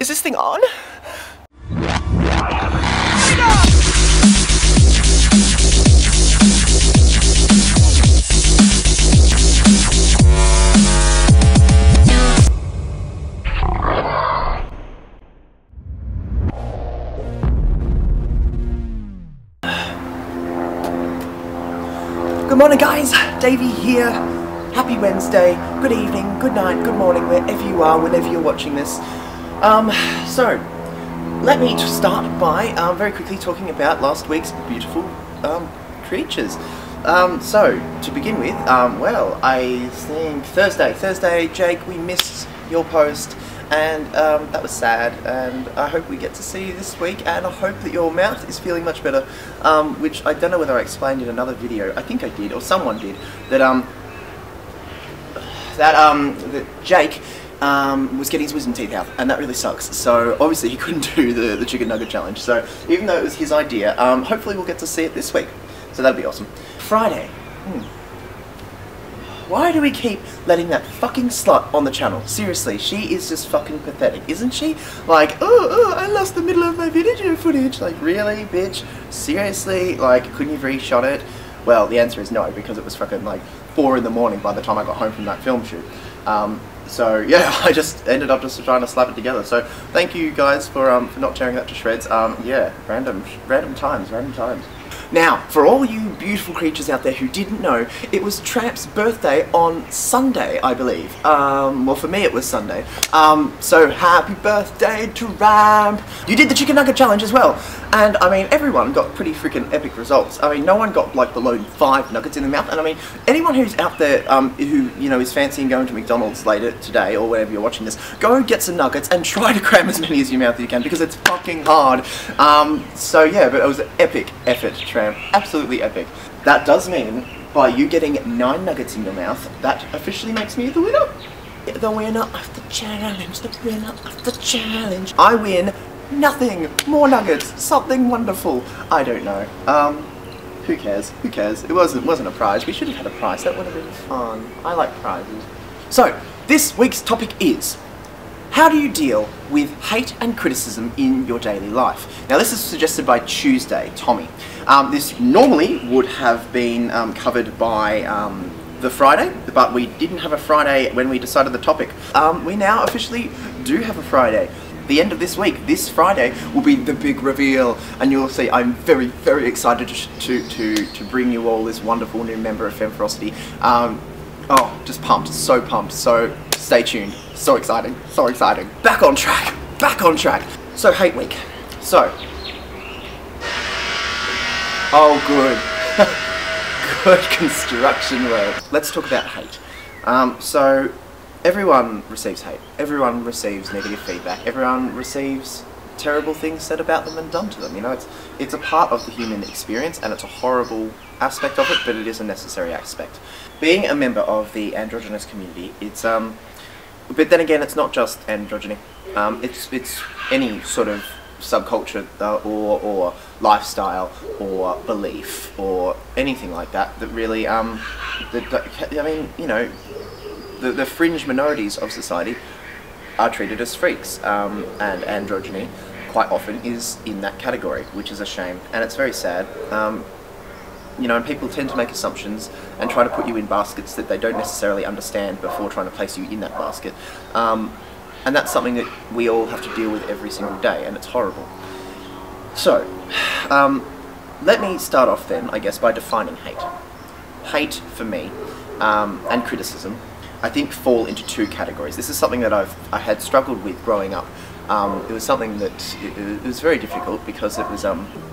Is this thing on? Good morning guys, Davey here. Happy Wednesday, good evening, good night, good morning, wherever you are, whenever you're watching this. So, let me start by very quickly talking about last week's beautiful creatures. So, to begin with, well, I think Thursday, Jake, we missed your post, and that was sad, and I hope we get to see you this week, and I hope that your mouth is feeling much better, which I don't know whether I explained in another video. I think I did, or someone did, that that Jake was getting his wisdom teeth out, and that really sucks. So obviously he couldn't do the chicken nugget challenge. So even though it was his idea, hopefully we'll get to see it this week. So that'll be awesome. Friday. Why do we keep letting that fucking slut on the channel? Seriously, she is just fucking pathetic, isn't she? Like, oh, I lost the middle of my video footage. Like, really, bitch? Seriously? Like, couldn't you have reshot it? Well, the answer is no, because it was fucking like 4 in the morning by the time I got home from that film shoot. So yeah, I just ended up just trying to slap it together. So thank you guys for not tearing that to shreds. Yeah, random times. Now, for all you beautiful creatures out there who didn't know, it was Tramp's birthday on Sunday, I believe. Well, for me it was Sunday. So happy birthday, Tramp! You did the chicken nugget challenge as well. And, I mean, everyone got pretty freaking epic results. I mean, no one got, like, below 5 nuggets in the mouth. And, I mean, anyone who's out there who, you know, is fancying going to McDonald's later today, or whenever you're watching this, go get some nuggets and try to cram as many as your mouth you can, because it's fucking hard. So, yeah, but it was an epic effort, Tramp. Absolutely epic. That does mean, by you getting 9 nuggets in your mouth, that officially makes me the winner. The winner of the challenge, the winner of the challenge. I win nothing. More nuggets. Something wonderful. I don't know. Who cares? Who cares? It wasn't a prize. We should have had a prize. That would have been fun. I like prizes. So, this week's topic is, how do you deal with hate and criticism in your daily life? Now, this is suggested by Tuesday, Tommy. This normally would have been covered by the Friday, but we didn't have a Friday when we decided the topic. We now officially do have a Friday. The end of this week, this Friday, will be the big reveal, and you'll see I'm very, very excited to bring you all this wonderful new member of Femme Ferocity. Oh, just pumped, so stay tuned. So exciting, so exciting. Back on track, back on track. So, hate week. So, oh good, good construction work. Let's talk about hate. So, everyone receives hate. Everyone receives negative feedback. Everyone receives terrible things said about them and done to them. You know, it's a part of the human experience, and it's a horrible aspect of it, but it is a necessary aspect. Being a member of the androgynous community, it's but then again, it's not just androgyny. It's any sort of subculture or lifestyle or belief or anything like that that really I mean, you know, the fringe minorities of society are treated as freaks, and androgyny quite often is in that category, which is a shame, and it's very sad. You know, and people tend to make assumptions and try to put you in baskets that they don't necessarily understand before trying to place you in that basket. And that's something that we all have to deal with every single day, and it's horrible. So, let me start off then, I guess, by defining hate. Hate, for me, and criticism, I think fall into 2 categories. This is something that I had struggled with growing up. It was something that it was very difficult, because it was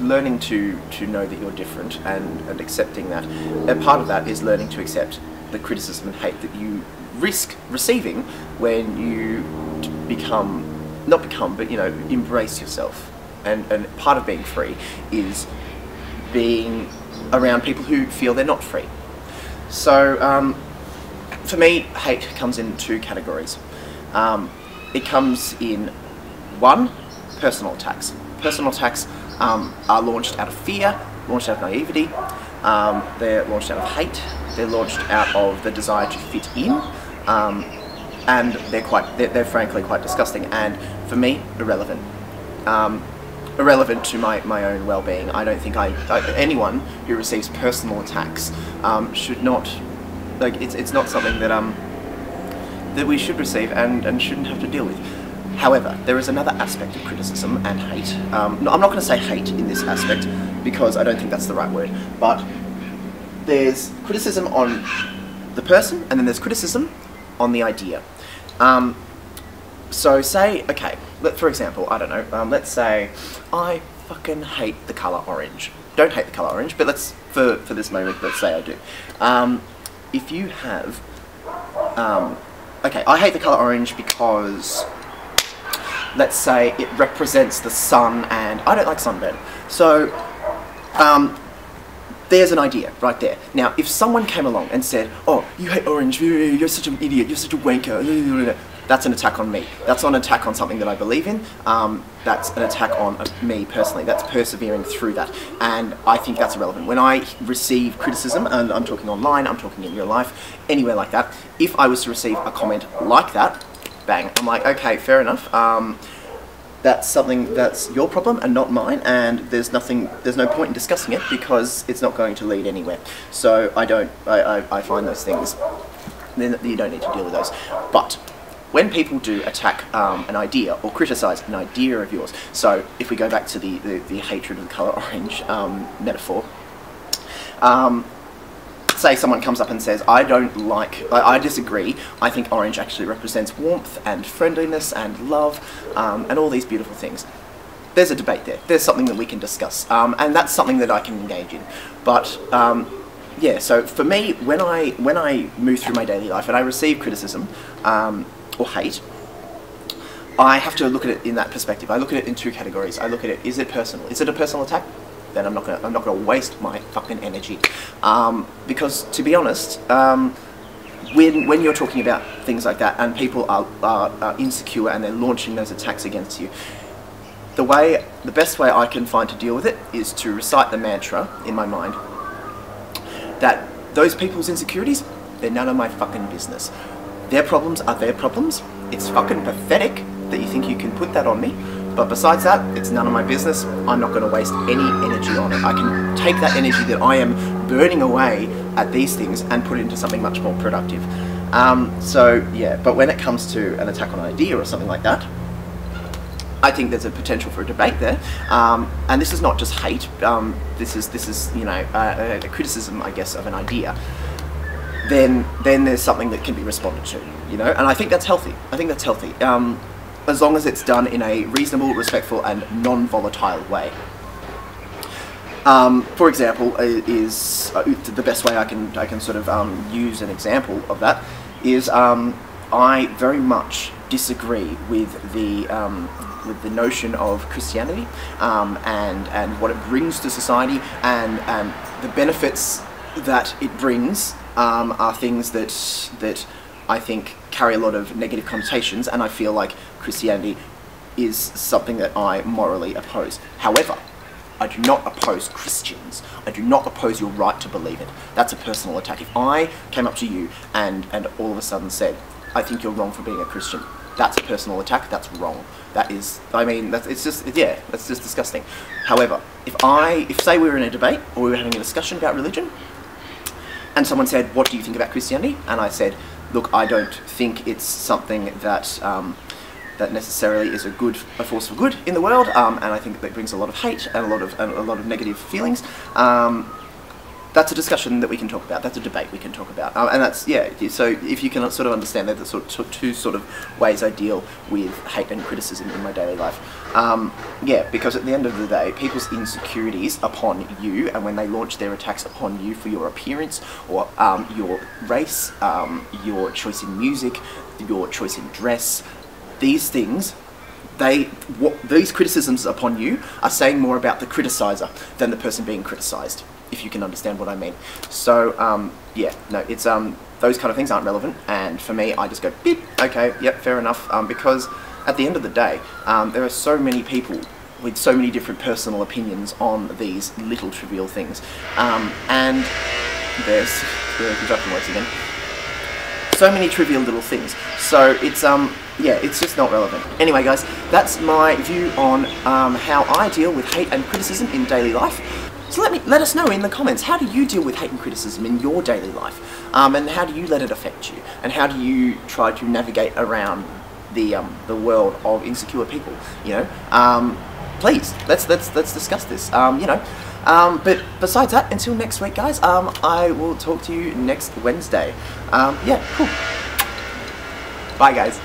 learning to know that you're different and accepting that. And part of that is learning to accept the criticism and hate that you risk receiving when you but you know, embrace yourself. And part of being free is being around people who feel they're not free. So for me, hate comes in 2 categories. It comes in 1, personal attacks. Personal attacks are launched out of fear, launched out of naivety, they're launched out of hate, they're launched out of the desire to fit in, and they're frankly quite disgusting, and for me, irrelevant. Irrelevant to my own well-being. I don't think anyone who receives personal attacks should not, like, it's not something that that we should receive and shouldn't have to deal with. However, there is another aspect of criticism and hate. No, I'm not going to say hate in this aspect because I don't think that's the right word, but there's criticism on the person and then there's criticism on the idea. So say, okay, for example, I don't know, let's say I fucking hate the colour orange. Don't hate the colour orange, but let's, for this moment, let's say I do. If you have, okay, I hate the colour orange because, let's say it represents the sun and I don't like sunburn. So, there's an idea right there. Now, if someone came along and said, oh, you hate orange, you're such an idiot, you're such a wanker, that's an attack on me. That's not an attack on something that I believe in. That's an attack on me personally. That's persevering through that. And I think that's irrelevant. When I receive criticism, and I'm talking online, I'm talking in real life, anywhere like that, if I was to receive a comment like that, bang, I'm like, okay, fair enough. That's something that's your problem and not mine, and there's no point in discussing it because it's not going to lead anywhere. So I find those things, then you don't need to deal with those. But when people do attack an idea or criticise an idea of yours, so if we go back to the hatred of the colour orange metaphor, say someone comes up and says, I disagree, I think orange actually represents warmth and friendliness and love and all these beautiful things. There's a debate there. There's something that we can discuss, and that's something that I can engage in. But yeah, so for me, when I move through my daily life and I receive criticism or hate, I have to look at it in that perspective. I look at it in two categories. I look at it, is it personal? Is it a personal attack? Then I'm not gonna waste my fucking energy, because to be honest, when you're talking about things like that and people are insecure and they're launching those attacks against you, the best way I can find to deal with it is to recite the mantra in my mind that those people's insecurities, they're none of my fucking business. Their problems are their problems. It's fucking pathetic that you think you can put that on me. But besides that, it's none of my business. I'm not going to waste any energy on it. I can take that energy that I am burning away at these things and put it into something much more productive. So yeah, but when it comes to an attack on an idea or something like that, I think there's a potential for a debate there. And this is not just hate. This is you know a criticism, I guess, of an idea. Then there's something that can be responded to, you know, and I think that's healthy. I think that's healthy. As long as it's done in a reasonable, respectful, and non-volatile way. For example, is the best way I can sort of use an example of that is I very much disagree with the notion of Christianity and what it brings to society and the benefits that it brings are things that I think carry a lot of negative connotations, and I feel like Christianity is something that I morally oppose. However, I do not oppose Christians. I do not oppose your right to believe it. That's a personal attack. If I came up to you and all of a sudden said, I think you're wrong for being a Christian, that's a personal attack, that's wrong. That is, I mean, it's just disgusting. However, if say we were in a debate or we were having a discussion about religion, and someone said, what do you think about Christianity? And I said, look, I don't think it's something that that necessarily is a force for good in the world, and I think that brings a lot of hate and a lot of negative feelings. That's a discussion that we can talk about. That's a debate we can talk about, and that's So if you can sort of understand that, the two sort of ways I deal with hate and criticism in my daily life. Yeah, because at the end of the day, people's insecurities upon you, and when they launch their attacks upon you for your appearance or your race, your choice in music, your choice in dress, these things, these criticisms upon you are saying more about the criticizer than the person being criticized, if you can understand what I mean. So, yeah, no, it's, those kind of things aren't relevant, and for me, I just go, beep, okay, yep, fair enough, because at the end of the day, there are so many people with so many different personal opinions on these little trivial things, and there's the construction works again. so many trivial little things. So it's yeah, it's just not relevant. Anyway, guys, that's my view on how I deal with hate and criticism in daily life. So let us know in the comments, how do you deal with hate and criticism in your daily life? And how do you let it affect you? And how do you try to navigate around the world of insecure people? You know, please let's discuss this. You know, but besides that, until next week, guys, I will talk to you next Wednesday. Yeah, cool. Bye, guys.